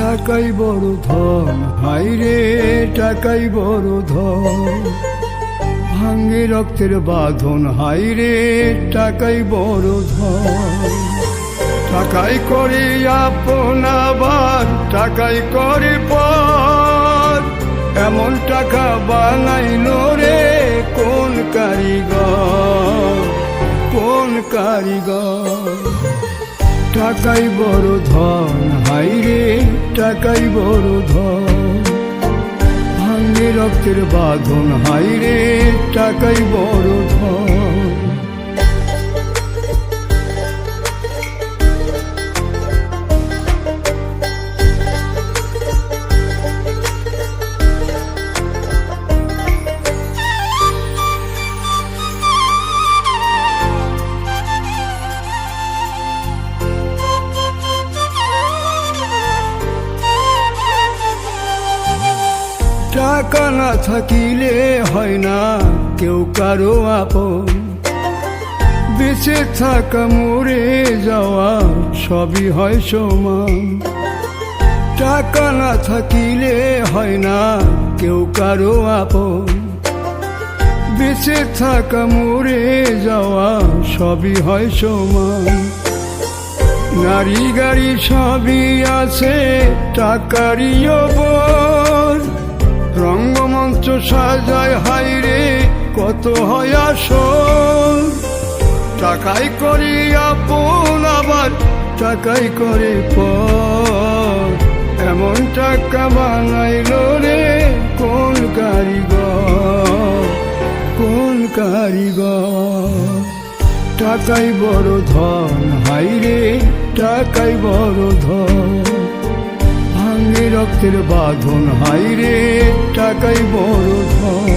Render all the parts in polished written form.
টাকাই বড় ধন, হাইরে টাকাই বড় ধন। ভাঙ্গে রক্তের বাঁধন, হাইরে টাকাই বড় ধন। টাকাই করে আপন আবার টাকাই করে পর, এমন টাকা বানাইল রে কোন কারিগর, কোন কারিগর। টাকাই বড় ধন, হাইরে টাকাই বড় ধন। ভাঙ্গে রক্তের বাঁধন, হাইরে টাকাই বড় ধন। টাকা না থাকিলে হয় না কেউ কারো আপন, বেঁচে থাকা মরে যাওয়া সবই হয় সমান। টাকা না থাকিলে হয় না কেউ কারো আপন, বেঁচে থাকা মরে যাওয়া সবই হয় সমান। নারী গাড়ি সবই আছে টাকারই ওপর, রঙ্গমঞ্চ সাজায় হাইরে কত হয় আসল। টাকাই করি আপন আবার টাকাই করে পর, এমন টাকা বানাইল রে কোন কারিগর, কোন কারিগর। টাকাই বড় ধন, হাইরে টাকাই বড় ধন। ভাঙ্গে রক্তের বাঁধন, হাইরে টাকাই বড় ধন।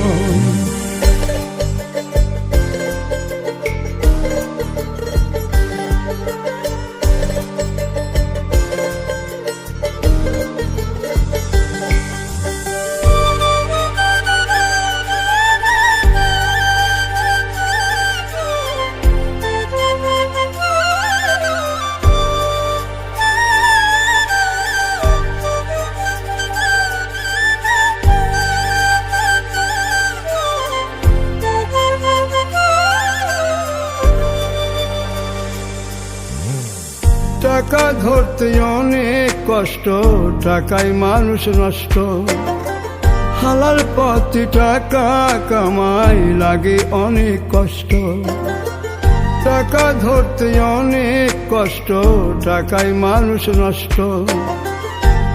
টাকা ধরতে অনেক কষ্ট, টাকায় মানুষ নষ্ট। হালাল পথে টাকা কামাই লাগে অনেক কষ্ট। টাকা ধরতে অনেক কষ্ট, টাকায় মানুষ নষ্ট।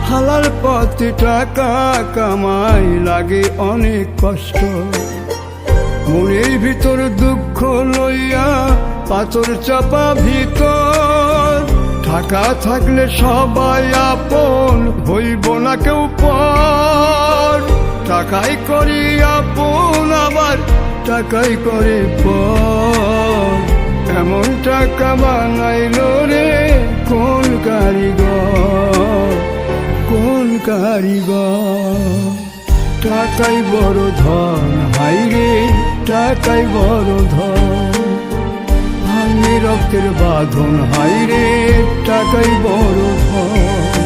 হালাল পথে টাকা কামাই লাগে অনেক কষ্ট। মনের ভিতর দুঃখ লইয়া পাথর চাপা ভিতর, টাকা থাকলে সবাই আপন হইব না কেউ পর। টাকাই করি আপন আবার টাকাই করে পর, এমন টাকা বানাইল রে কোন কারিগর, কোন কারিগর। টাকাই বড় ধন, হাইরে টাকাই বড় ধন। ভাঙ্গে রক্তের বাঁধন, হাইরে টাকাই বড় ধন।